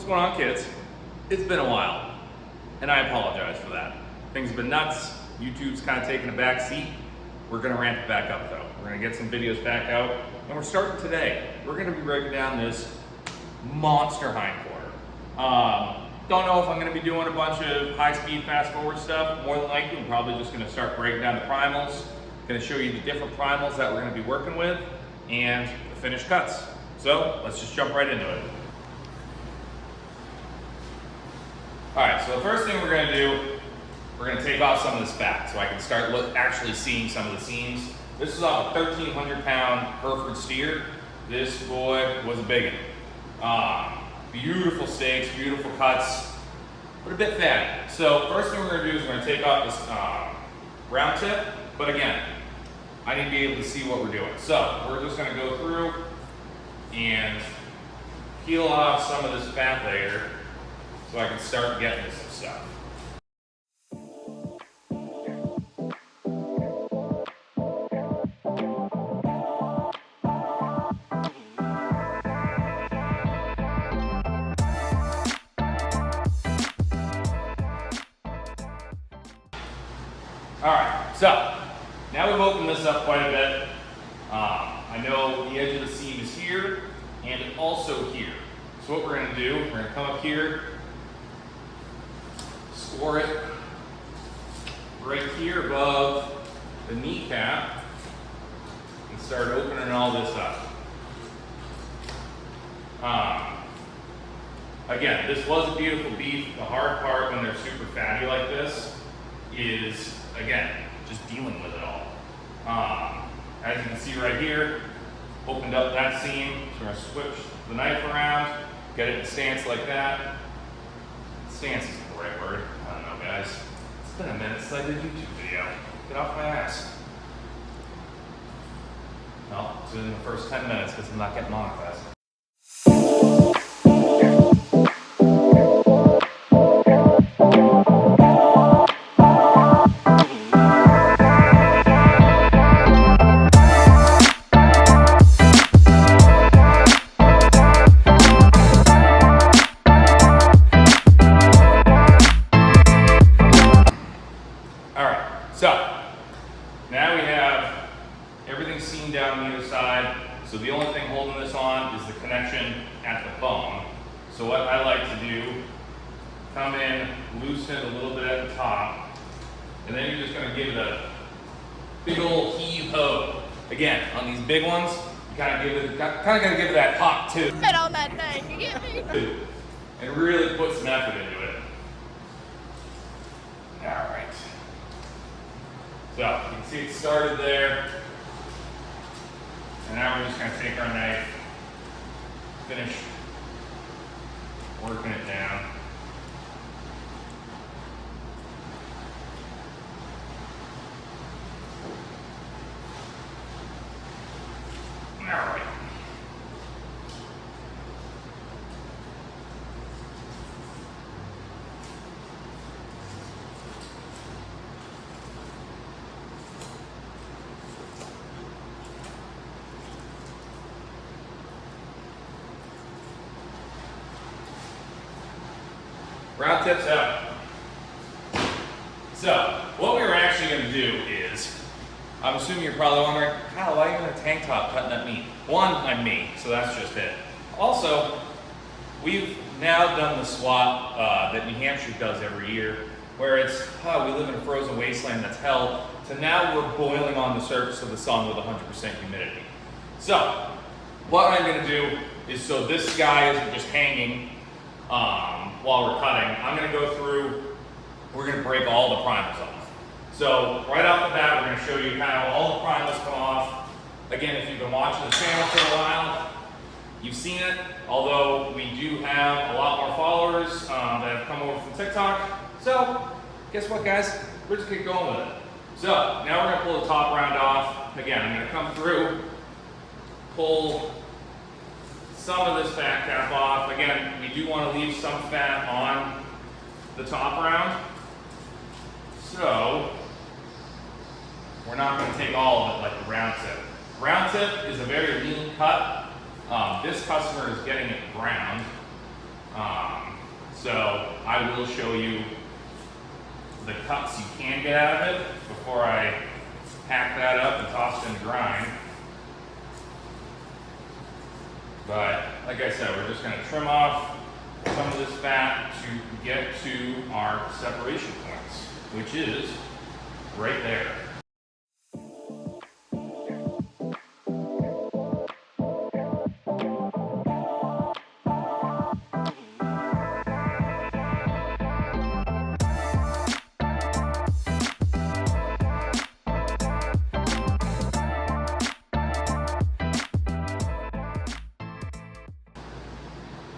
What's going on, kids? It's been a while, and I apologize for that. Things have been nuts. YouTube's kind of taking a back seat. We're gonna ramp it back up though. We're gonna get some videos back out, and we're starting today. We're gonna be breaking down this monster hindquarter. Don't know if I'm gonna be doing a bunch of high-speed, fast-forward stuff. More than likely, I'm probably just gonna start breaking down the primals. Gonna show you the different primals that we're gonna be working with, and the finished cuts. So let's just jump right into it. All right, so the first thing we're gonna do, we're gonna take off some of this fat so I can start actually seeing some of the seams. This is off a 1,300-pound Hereford steer. This boy was a big one. Beautiful steaks, beautiful cuts, but a bit fatty. So first thing we're gonna do is we're gonna take off this round tip, but again, I need to be able to see what we're doing. So we're just gonna go through and peel off some of this fat layer so I can start getting some stuff. All right, so now we've opened this up quite a bit. I know the edge of the seam is here and also here. So what we're gonna do, we're gonna come up here, score it right here above the kneecap and start opening all this up. Again, this was a beautiful beef. The hard part when they're super fatty like this is, again, just dealing with it all. As you can see right here, opened up that seam, so we're gonna switch the knife around, get it in stance like that. Stance isn't the right word. I don't know, guys. It's been a minute since I did a YouTube video. Get off my ass. Well, it's in the first 10 minutes because I'm not getting monetized. So, now we have everything seamed down the other side. So the only thing holding this on is the connection at the bone. So what I like to do, come in, loosen it a little bit at the top, and then you're just gonna give it a big old heave-ho. Again, on these big ones, you gotta give it that pop too. Spit on that thing, you get me? And really put some effort into it. All right. So you can see it started there, and now we're just going to take our knife, finish working it down. All right. Round tips out. So, what we were actually going to do is, I'm assuming you're probably wondering, Kyle, why are you in a tank top cutting up meat? One, I'm me, so that's just it. Also, we've now done the swap that New Hampshire does every year, where it's, we live in a frozen wasteland that's hell, to now we're boiling on the surface of the sun with 100% humidity. So, what I'm going to do is, so this guy isn't just hanging while we're cutting, I'm going to go through, we're going to break all the primals off. So right off the bat, we're going to show you how all the primals come off. Again, if you've been watching the channel for a while, you've seen it, although we do have a lot more followers that have come over from TikTok. So guess what, guys? We're just going to keep going with it. So now we're going to pull the top round off. Again, I'm going to come through, pull some of this fat cap off. Again, we do want to leave some fat on the top round. So we're not going to take all of it like the round tip. Round tip is a very lean cut. This customer is getting it ground. So I will show you the cuts you can get out of it before I pack that up and toss it in the grind. But like I said, we're just going to trim off some of this fat to get to our separation points, which is right there.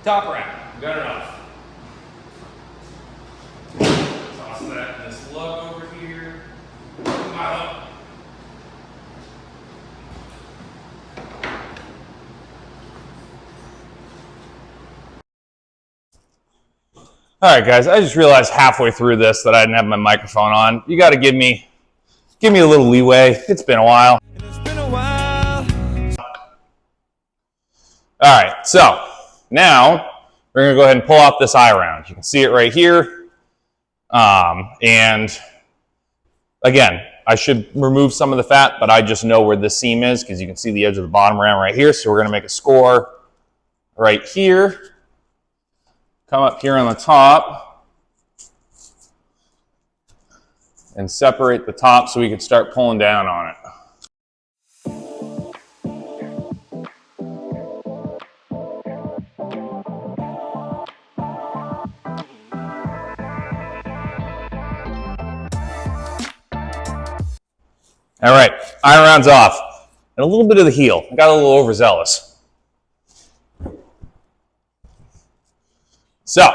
Top rack, got it off. Toss that in this lug over here. Pile up. All right, guys, I just realized halfway through this that I didn't have my microphone on. You got to give me a little leeway. It's been a while. All right, so now we're going to go ahead and pull off this eye round. You can see it right here. And again, I should remove some of the fat, but I just know where this seam is because you can see the edge of the bottom round right here. So we're going to make a score right here. Come up here on the top and separate the top so we can start pulling down on it. All right, eye round's off. And a little bit of the heel. I got a little overzealous. So,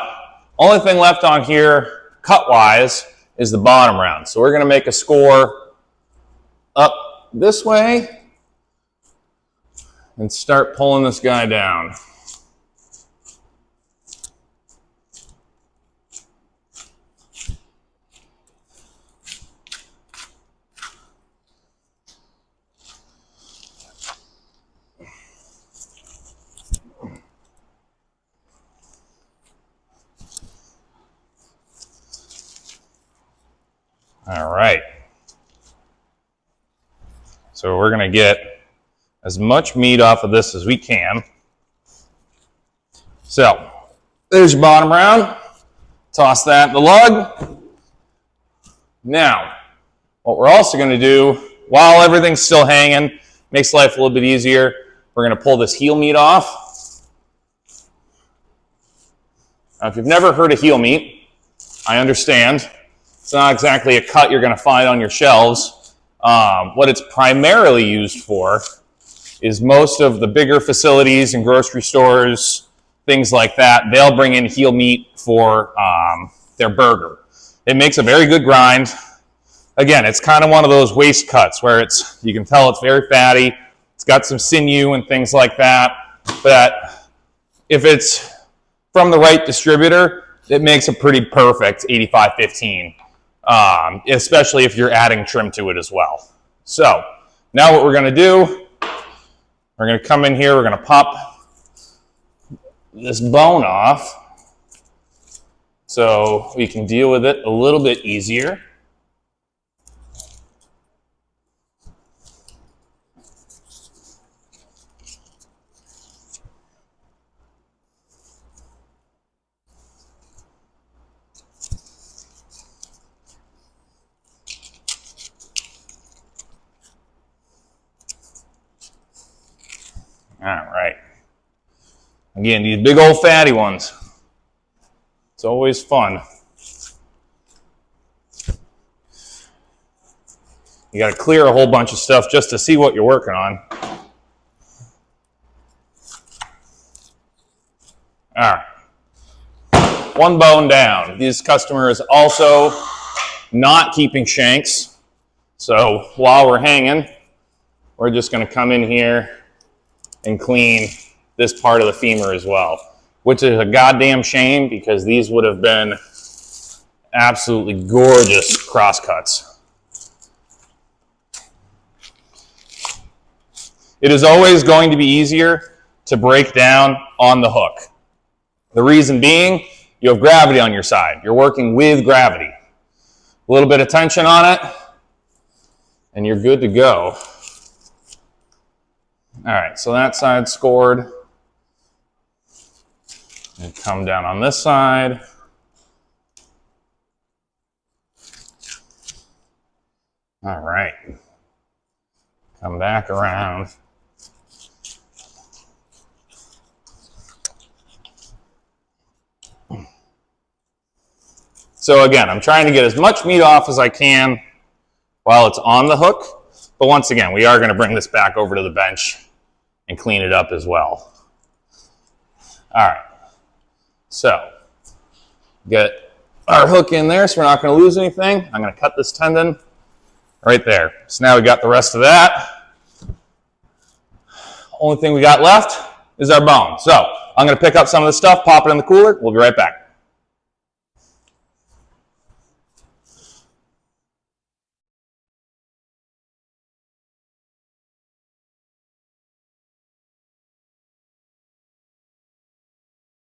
only thing left on here, cut-wise, is the bottom round. So we're going to make a score up this way and start pulling this guy down. All right. So we're going to get as much meat off of this as we can. So there's your bottom round. Toss that in the lug. Now, what we're also going to do, while everything's still hanging, makes life a little bit easier, we're going to pull this heel meat off. Now, if you've never heard of heel meat, I understand. It's not exactly a cut you're going to find on your shelves. What it's primarily used for is most of the bigger facilities and grocery stores, things like that, they'll bring in heel meat for their burger. It makes a very good grind. Again, it's kind of one of those waste cuts where you can tell it's very fatty. It's got some sinew and things like that. But if it's from the right distributor, it makes a pretty perfect 85-15. Especially if you're adding trim to it as well. So now what we're going to do, we're going to come in here, we're going to pop this bone off so we can deal with it a little bit easier. All right. Again, these big old fatty ones. It's always fun. You got to clear a whole bunch of stuff just to see what you're working on. All right. One bone down. This customer is also not keeping shanks. So while we're hanging, we're just going to come in here and clean this part of the femur as well, which is a goddamn shame because these would have been absolutely gorgeous crosscuts. It is always going to be easier to break down on the hook. The reason being, you have gravity on your side. You're working with gravity. A little bit of tension on it, and you're good to go. All right, so that side scored. And come down on this side. All right. Come back around. So again, I'm trying to get as much meat off as I can while it's on the hook. But once again, we are going to bring this back over to the bench and clean it up as well. All right. So get our hook in there so we're not going to lose anything. I'm going to cut this tendon right there. So now we got the rest of that. Only thing we got left is our bone. So I'm going to pick up some of this stuff, pop it in the cooler. We'll be right back.